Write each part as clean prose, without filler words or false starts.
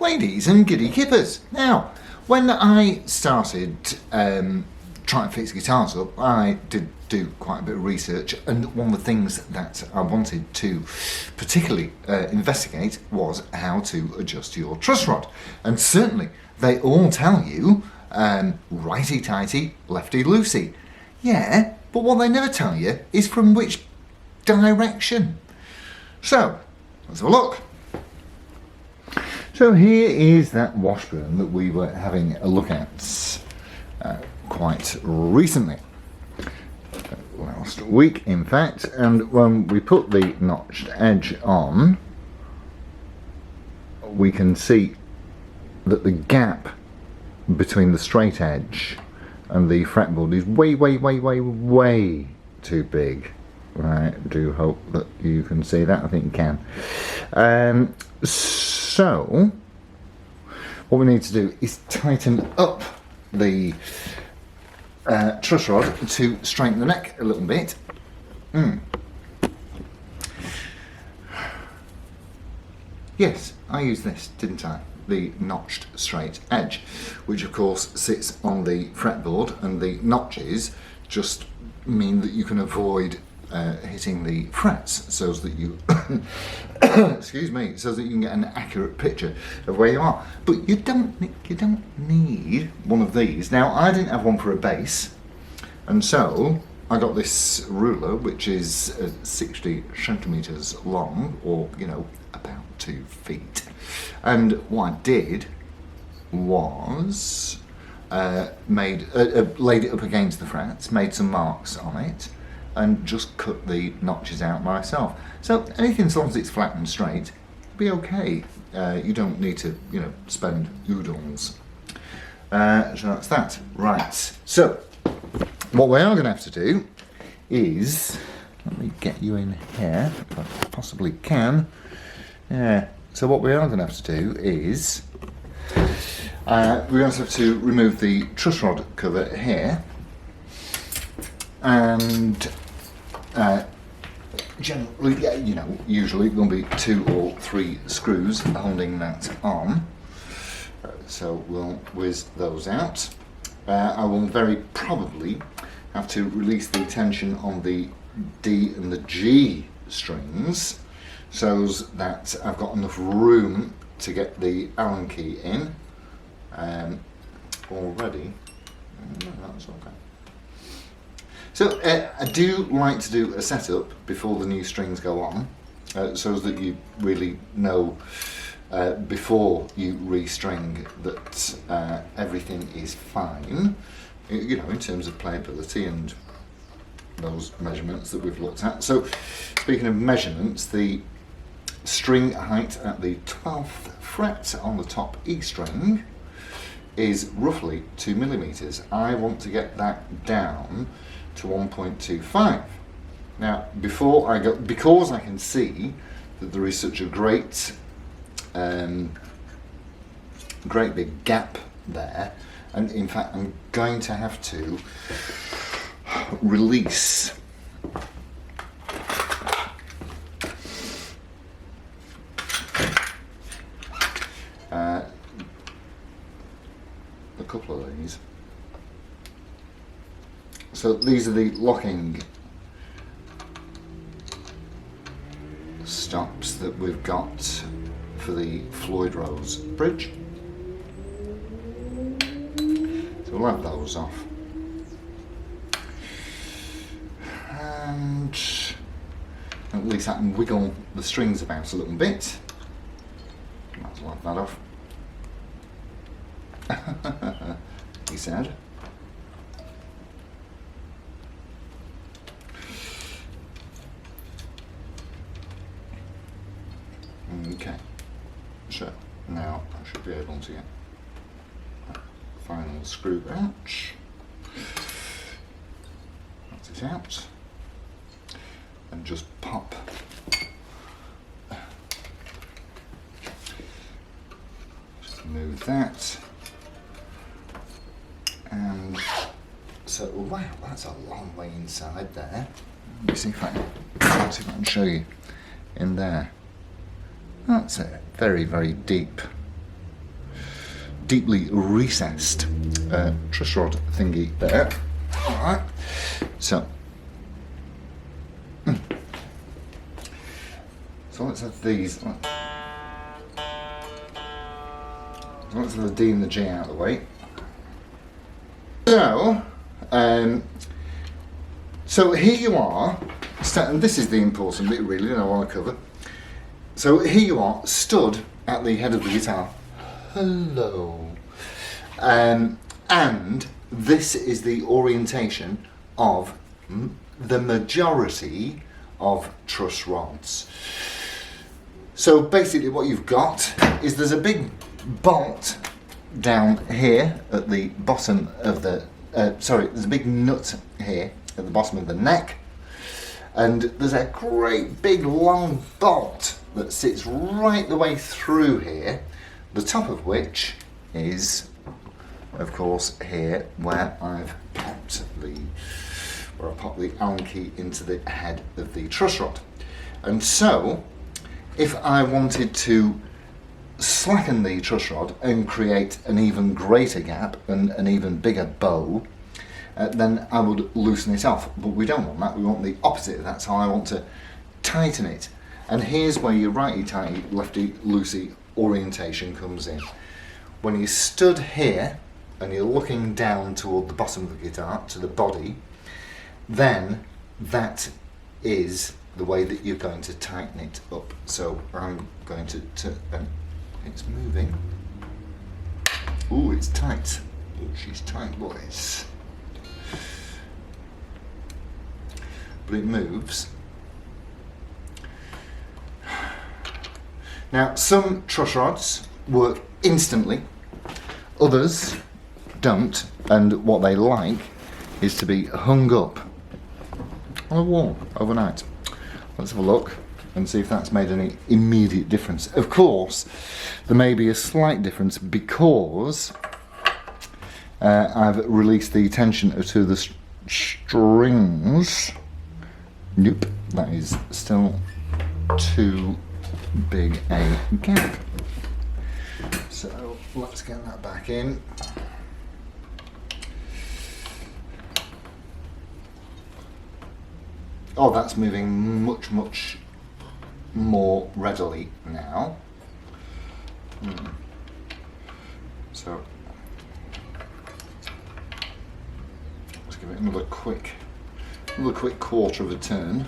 Ladies and giddy kippers. Now, when I started trying to fix guitars up, I did do quite a bit of research, and one of the things that I wanted to particularly investigate was how to adjust your truss rod. And certainly they all tell you righty-tighty, lefty-loosey. Yeah, but what they never tell you is from which direction. So, let's have a look. So here is that washburn that we were having a look at quite recently, last week in fact, and when we put the notched edge on, we can see that the gap between the straight edge and the fretboard is way too big. I do hope that you can see that. I think you can. So what we need to do is tighten up the truss rod to straighten the neck a little bit. Yes, I used this, didn't I? The notched straight edge, which of course sits on the fretboard, and the notches just mean that you can avoid hitting the frets, so that you excuse me, so that you can get an accurate picture of where you are. But you don't need one of these. Now, I didn't have one for a base, and so I got this ruler, which is 60 centimeters long, or about 2 feet. And what I did was laid it up against the frets, made some marks on it, and just cut the notches out myself. So anything, as long as it's flat and straight, will be okay. You don't need to, spend oodles. So that's that. Right. So what we are going to have to do is, let me get you in here, if I possibly can. Yeah. So what we are going to have to do is we're going to have to remove the truss rod cover here, and generally, usually there'll be 2 or 3 screws holding that on. So we'll whiz those out. I will very probably have to release the tension on the D and the G strings, so that I've got enough room to get the Allen key in already. That's okay. So I do like to do a setup before the new strings go on, so that you really know before you restring that everything is fine, in terms of playability and those measurements that we've looked at. So speaking of measurements, the string height at the 12th fret on the top E string is roughly 2 millimeters. I want to get that down to 1.25. Now, before I go, because I can see that there is such a great big gap there, and in fact I'm going to have to release a couple of these. So these are the locking stops that we've got for the Floyd Rose bridge. So we'll have those off. And at least I can wiggle the strings about a little bit. Might as well have that off. He said. Okay, so now I should be able to get that final screw branch. That's it out, and just pop just move that, and so wow, that's a long way inside there. Let me see if I can show you in there. That's a very, very deep deeply recessed truss rod thingy there. Alright, so let's have these. Let's have the D and the G out of the way. So here you are, and this is the important bit really that I want to cover. So here you are, stood at the head of the guitar. Hello. And this is the orientation of the majority of truss rods. So basically what you've got is there's a big bolt down here at the bottom of the, there's a big nut here at the bottom of the neck, and there's a great big long bolt that sits right the way through here, the top of which is of course here where I've popped the Allen key into the head of the truss rod. And so if I wanted to slacken the truss rod and create an even greater gap and an even bigger bow, then I would loosen it off. But we don't want that, we want the opposite of that, so I want to tighten it. And here's where your righty-tighty, lefty-loosey orientation comes in. When you stood here and you're looking down toward the bottom of the guitar, to the body, then that is the way that you're going to tighten it up. So I'm going to it's moving. Ooh, it's tight. Ooh, she's tight, boys. But it moves. Now, some truss rods work instantly, others don't, and what they like is to be hung up on a wall overnight. Let's have a look and see if that's made any immediate difference. Of course, there may be a slight difference because I've released the tension to the strings. Nope, that is still too big a gap. So let's get that back in. Oh, that's moving much more readily now. So let's give it another quick quarter of a turn.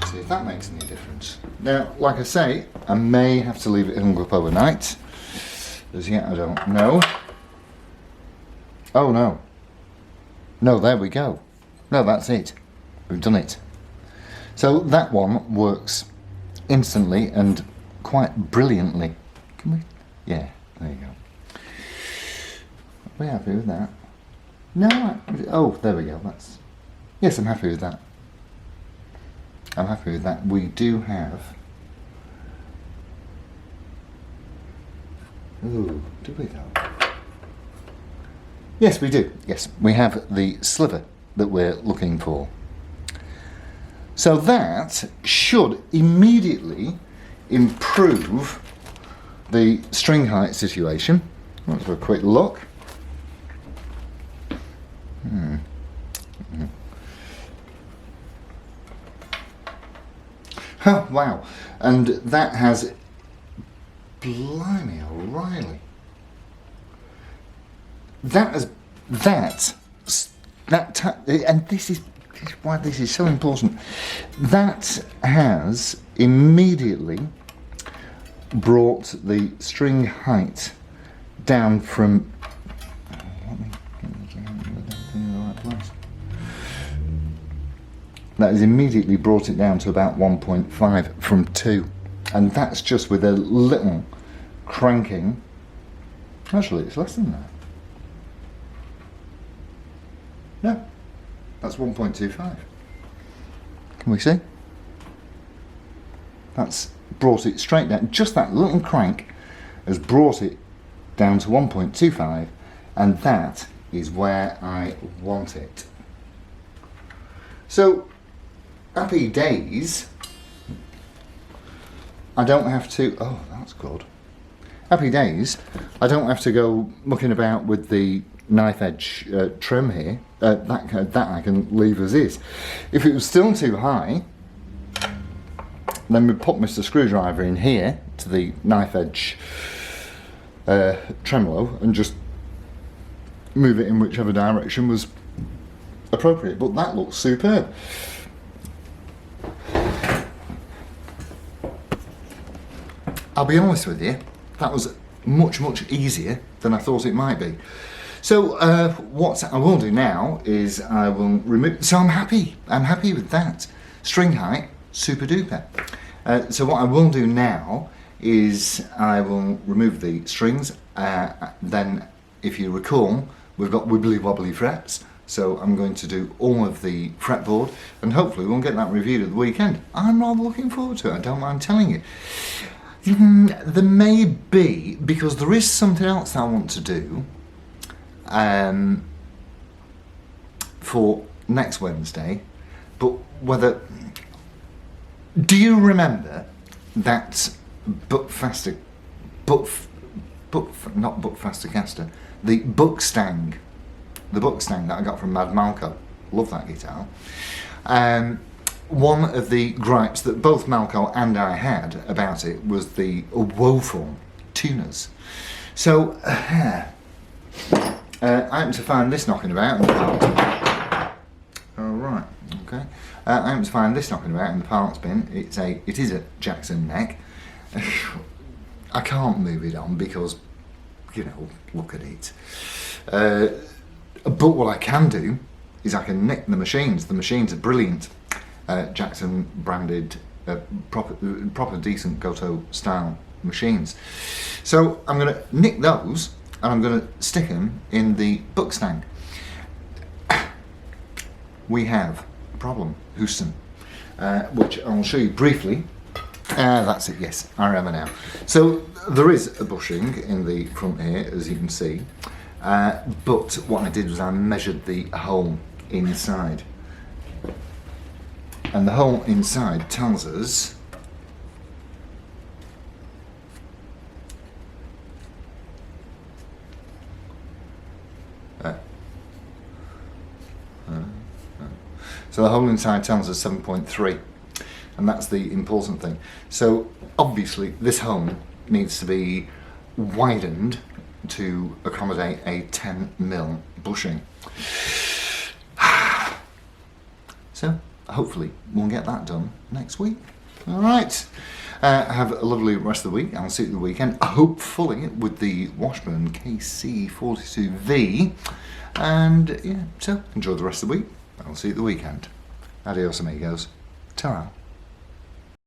See if that makes any difference. Now, like I say, I may have to leave it hung up overnight. As yet, I don't know. Oh no. No, there we go. No, that's it. We've done it. So that one works instantly and quite brilliantly. Can we? Yeah, there you go. Are we happy with that? No, oh, there we go. That's, yes, I'm happy with that. I'm happy with that. We do have, ooh, do we though? Yes, we do. Yes, we have the sliver that we're looking for. So that should immediately improve the string height situation. Let's have a quick look. Oh, wow. And that has, blimey O'Reilly. And this is why this is so important. That has immediately brought the string height down from, that has immediately brought it down to about 1.5 from 2, and that's just with a little cranking. Actually, it's less than that. No, that's 1.25. Can we see? That's brought it straight down. Just that little crank has brought it down to 1.25, and that is where I want it. So, happy days. I don't have to, oh, that's good. happy days. I don't have to go mucking about with the knife edge trim here. That I can leave as is. If it was still too high, then we pop Mr. Screwdriver in here to the knife edge tremolo and just move it in whichever direction was appropriate. But that looks superb. I'll be honest with you, that was much easier than I thought it might be. So what I will do now is I will remove, so I'm happy with that. String height, super duper. So what I will do now is I will remove the strings, then if you recall, we've got wibbly wobbly frets, so I'm going to do all of the fretboard and hopefully we'll get that reviewed at the weekend. I'm rather looking forward to it, I don't mind telling you. There may be, because there is something else I want to do for next Wednesday, but whether... Do you remember that not Buckfaster, the Buckstang that I got from Mad Malco? Love that guitar. One of the gripes that both Malco and I had about it was the woeful tuners. So I happened to find this knocking about in the parts. Alright, okay. I happened to find this knocking about in the parts bin. It is a Jackson neck. I can't move it on because, you know, look at it. But what I can do is I can nick the machines. The machines are brilliant. Jackson branded, proper decent Goto style machines. So I'm going to nick those and I'm going to stick them in the Buckstang. We have a problem, Houston, which I'll show you briefly. That's it, yes, I remember now. So there is a bushing in the front here, as you can see, but what I did was I measured the hole inside. And the hole inside tells us so the hole inside tells us 7.3, and that's the important thing. So obviously this hole needs to be widened to accommodate a 10mm bushing. So hopefully we'll get that done next week. Alright, have a lovely rest of the week. I'll see you at the weekend, hopefully with the Washburn KC42V, and yeah, so enjoy the rest of the week. I'll see you at the weekend. Adios amigos. Ta-ra.